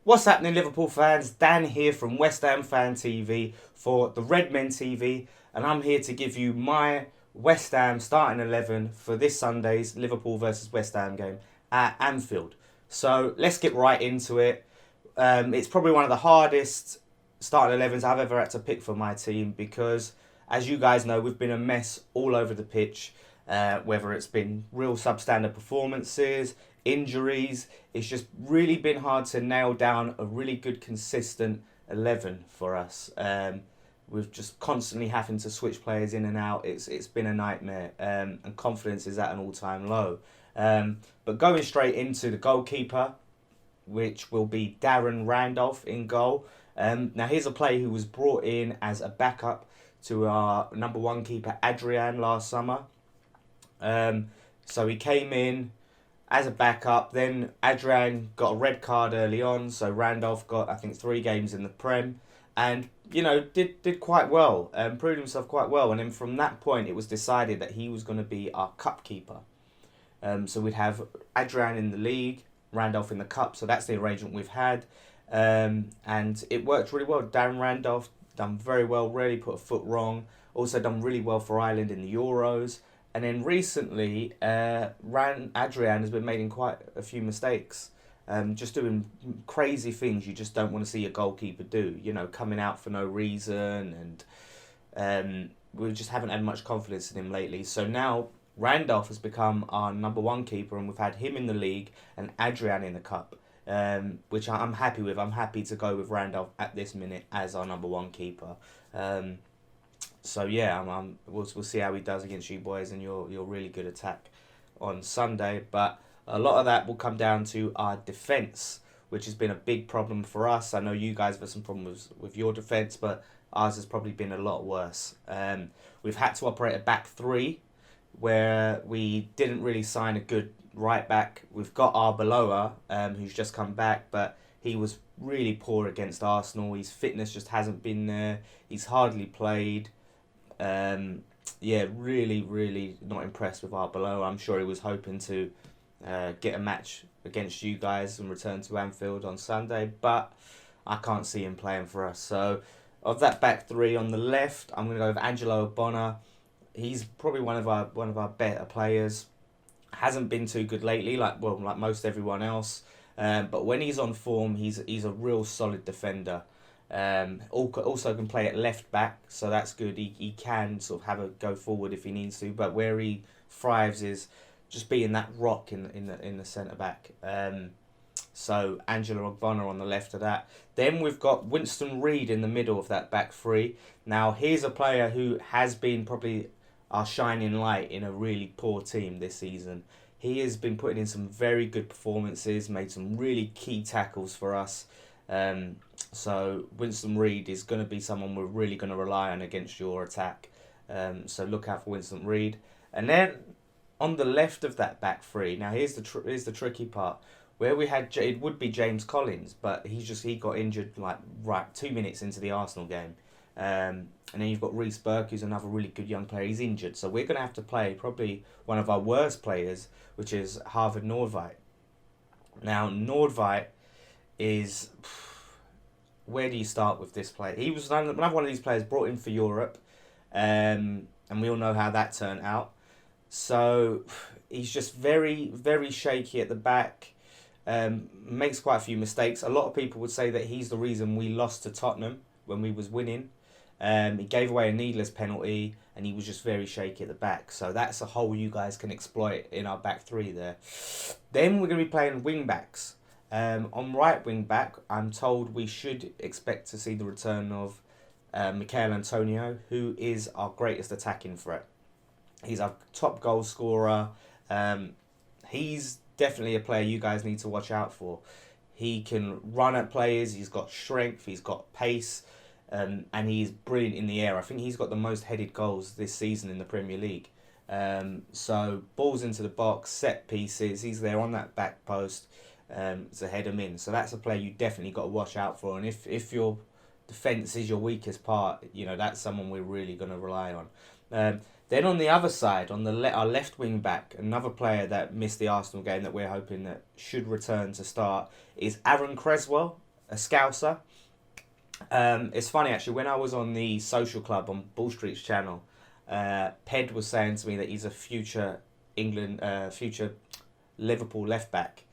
What's happening, Liverpool fans? Dan here from West Ham Fan TV for the Redmen TV, and I'm here to give you my West Ham starting 11 for this Sunday's Liverpool versus West Ham game at Anfield. So let's get right into it. It's probably one of the hardest starting 11s I've ever had to pick for my team because, as you guys know, we've been a mess all over the pitch. Whether it's been real substandard performances, injuries, it's just really been hard to nail down a really good, consistent 11 for us. We've just constantly having to switch players in and out. It's been a nightmare, and confidence is at an all-time low. But going straight into the goalkeeper, which will be Darren Randolph in goal. Now here's a player who was brought in as a backup to our number one keeper Adrian last summer. So he came in as a backup. Then Adrian got a red card early on, so Randolph got, I think, 3 games in the Prem, and did quite well, proved himself quite well. And then from that point, it was decided that he was going to be our cup keeper. So we'd have Adrian in the league, Randolph in the cup. So that's the arrangement we've had, and it worked really well. Darren Randolph done very well, rarely put a foot wrong. Also done really well for Ireland in the Euros. And then recently, Adrian has been making quite a few mistakes. Just doing crazy things you just don't want to see a goalkeeper do. Coming out for no reason. And we just haven't had much confidence in him lately. So now Randolph has become our number one keeper, and we've had him in the league and Adrian in the cup, which I'm happy with. I'm happy to go with Randolph at this minute as our number one keeper. So yeah, we'll see how he does against you boys and your really good attack on Sunday. But a lot of that will come down to our defence, which has been a big problem for us. I know you guys have had some problems with your defence, but ours has probably been a lot worse. We've had to operate a back 3, where we didn't really sign a good right back. We've got Arbeloa, who's just come back, but he was really poor against Arsenal. His fitness just hasn't been there. He's hardly played. Really, really not impressed with Arbeloa. I'm sure he was hoping to get a match against you guys and return to Anfield on Sunday, but I can't see him playing for us. So, of that back 3 on the left, I'm going to go with Angelo Bonner. He's probably one of our better players. Hasn't been too good lately, like most everyone else. But when he's on form, he's a real solid defender. Also can play at left back, so that's good. He can sort of have a go forward if he needs to, but where he thrives is just being that rock in the centre back. So Angelo Ogbonna on the left of that. Then we've got Winston Reid in the middle of that back 3. Now here's a player who has been probably our shining light in a really poor team this season. He has been putting in some very good performances, made some really key tackles for us. So Winston Reid is going to be someone we're really going to rely on against your attack. So look out for Winston Reid. And then on the left of that back 3, now here's the tricky part. Where we had, it would be James Collins, but he got injured 2 minutes into the Arsenal game. And then you've got Reece Burke, who's another really good young player. He's injured, so we're going to have to play probably one of our worst players, which is Harvard Nordveit. Now Nordveit is, where do you start with this player? He was another one of these players brought in for Europe, and we all know how that turned out. So he's just very, very shaky at the back. Makes quite a few mistakes. A lot of people would say that he's the reason we lost to Tottenham when we was winning. He gave away a needless penalty, and he was just very shaky at the back. So that's a hole you guys can exploit in our back 3 there. Then we're going to be playing wing backs. On right wing back, I'm told we should expect to see the return of Michail Antonio, who is our greatest attacking threat. He's our top goal scorer. He's definitely a player you guys need to watch out for. He can run at players, he's got strength, he's got pace, and he's brilliant in the air. I think he's got the most headed goals this season in the Premier League. So balls into the box, set pieces, he's there on that back post to head him in. So that's a player you definitely got to watch out for. And if your defence is your weakest part, that's someone we're really going to rely on. Then on the other side, on our left wing back, another player that missed the Arsenal game that we're hoping that should return to start is Aaron Creswell. a Scouser. It's funny actually, when I was on the Social Club on Ball Street's channel, Ped was saying to me that he's a future future Liverpool left back,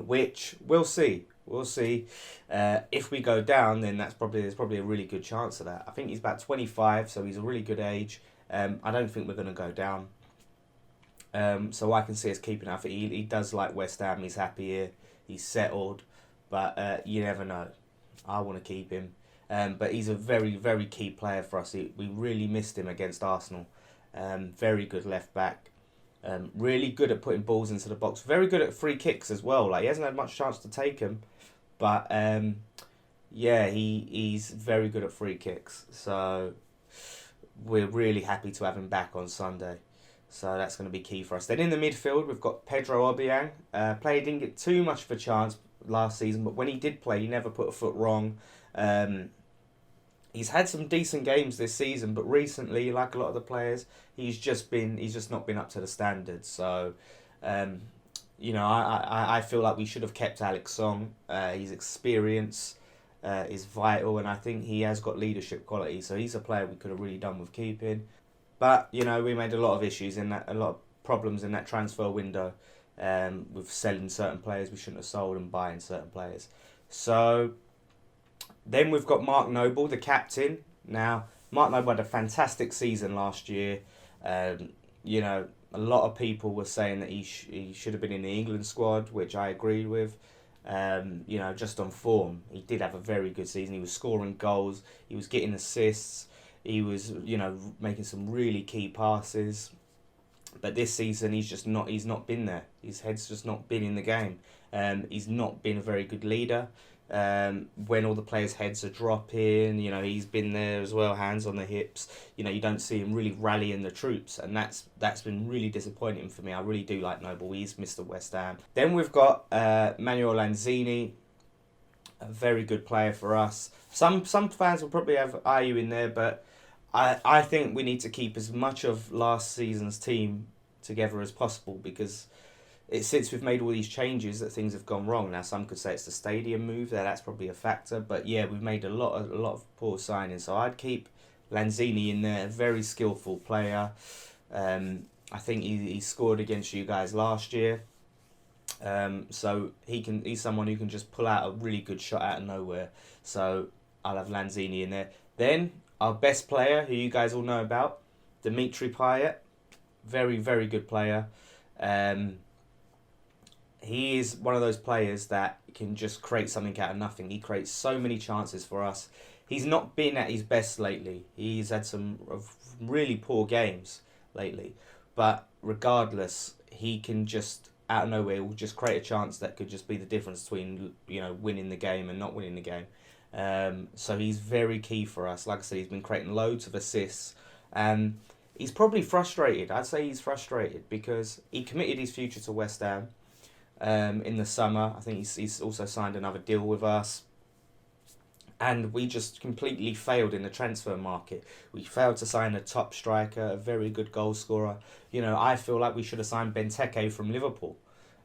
which we'll see. We'll see. If we go down, then there's probably a really good chance of that. I think he's about 25, so he's a really good age. I don't think we're going to go down. So I can see us keeping up. He does like West Ham. He's happy here. He's settled. But you never know. I want to keep him. But he's a very, very key player for us. We really missed him against Arsenal. Very good left back. Really good at putting balls into the box. Very good at free kicks as well. Like, he hasn't had much chance to take them. But yeah, he's very good at free kicks. So we're really happy to have him back on Sunday. So that's going to be key for us. Then in the midfield, we've got Pedro Obiang. Player didn't get too much of a chance last season, but when he did play, he never put a foot wrong. He's had some decent games this season, but recently, like a lot of the players, he's just not been up to the standards. So, I feel like we should have kept Alex Song. His experience is vital, and I think he has got leadership quality. So he's a player we could have really done with keeping. But we made a lot of issues a lot of problems in that transfer window, with selling certain players we shouldn't have sold and buying certain players. So then we've got Mark Noble, the captain. Now, Mark Noble had a fantastic season last year. A lot of people were saying that he should have been in the England squad, which I agreed with. Just on form, he did have a very good season. He was scoring goals. He was getting assists. He was, making some really key passes. But this season, he's not been there. His head's just not been in the game. He's not been a very good leader. When all the players' heads are dropping, he's been there as well, hands on the hips. You don't see him really rallying the troops, and that's been really disappointing for me. I really do like Noble. He's Mr. West Ham. Then we've got Manuel Lanzini, a very good player for us. Some fans will probably have Ayew in there, but I think we need to keep as much of last season's team together as possible, because it's since we've made all these changes that things have gone wrong. Now, some could say it's the stadium move, that's probably a factor. But yeah, we've made a lot of poor signings. So I'd keep Lanzini in there, a very skillful player. I think he scored against you guys last year. So he's someone who can just pull out a really good shot out of nowhere. So I'll have Lanzini in there. Then our best player, who you guys all know about, Dimitri Payet. Very, very good player. He is one of those players that can just create something out of nothing. He creates so many chances for us. He's not been at his best lately. He's had some really poor games lately. But regardless, he can just, out of nowhere, will just create a chance that could just be the difference between winning the game and not winning the game. So he's very key for us. Like I said, he's been creating loads of assists. He's probably frustrated. I'd say he's frustrated because he committed his future to West Ham in the summer. I think he's also signed another deal with us. And we just completely failed in the transfer market. We failed to sign a top striker, a very good goal scorer. I feel like we should have signed Benteke from Liverpool,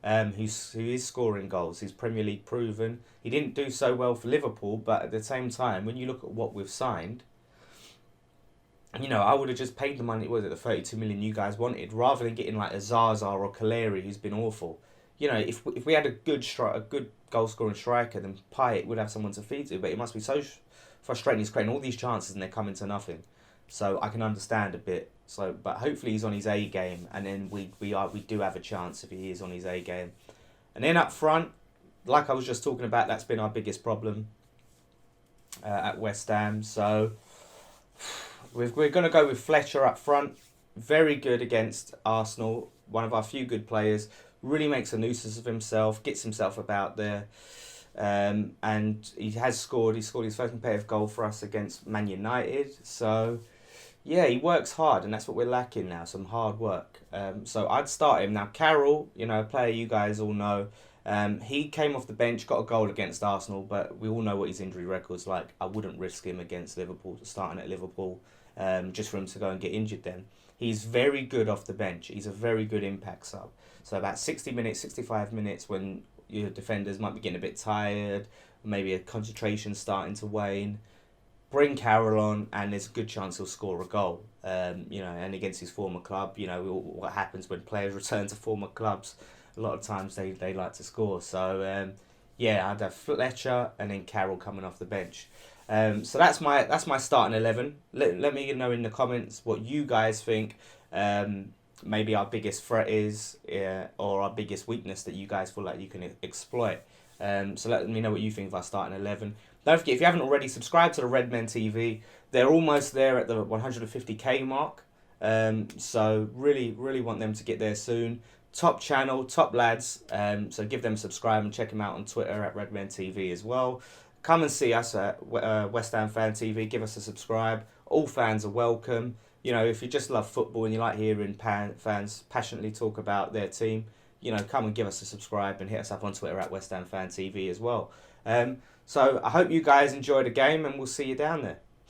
who is scoring goals. He's Premier League proven. He didn't do so well for Liverpool, but at the same time, when you look at what we've signed, I would have just paid the money, the 32 million you guys wanted, rather than getting like a Zaza or Kaleri, who's been awful. If we had a good goal scoring striker, then Payet would have someone to feed to. But it must be so frustrating. He's creating all these chances and they're coming to nothing. So I can understand a bit. But hopefully he's on his A game, and then we do have a chance if he is on his A game. And then up front, like I was just talking about, that's been our biggest problem at West Ham. So we're going to go with Fletcher up front. Very good against Arsenal. One of our few good players. Really makes a nuisance of himself. Gets himself about there. And he has scored. He scored his first competitive goal for us against Man United. So yeah, he works hard, and that's what we're lacking now. Some hard work. So I'd start him. Now Carroll, a player you guys all know. He came off the bench, got a goal against Arsenal, but we all know what his injury record's like. I wouldn't risk him against Liverpool, starting at Liverpool, just for him to go and get injured then. He's very good off the bench. He's a very good impact sub. So about 60 minutes, 65 minutes when your defenders might be getting a bit tired, maybe a concentration starting to wane. Bring Carroll on, and there's a good chance he'll score a goal. And against his former club, what happens when players return to former clubs. A lot of times they like to score. So I'd have Fletcher and then Carroll coming off the bench. So that's my starting 11. Let me know in the comments what you guys think. Maybe our biggest threat is, or our biggest weakness that you guys feel like you can exploit. So let me know what you think of our starting 11. Don't forget, if you haven't already, subscribe to the Redmen TV. They're almost there at the 150k mark. So really, really want them to get there soon. Top channel, top lads. So give them a subscribe and check them out on Twitter at Redmen TV as well. Come and see us at West Ham Fan TV. Give us a subscribe. All fans are welcome. If you just love football and you like hearing fans passionately talk about their team, come and give us a subscribe and hit us up on Twitter at West Ham Fan TV as well. So I hope you guys enjoy the game, and we'll see you down there.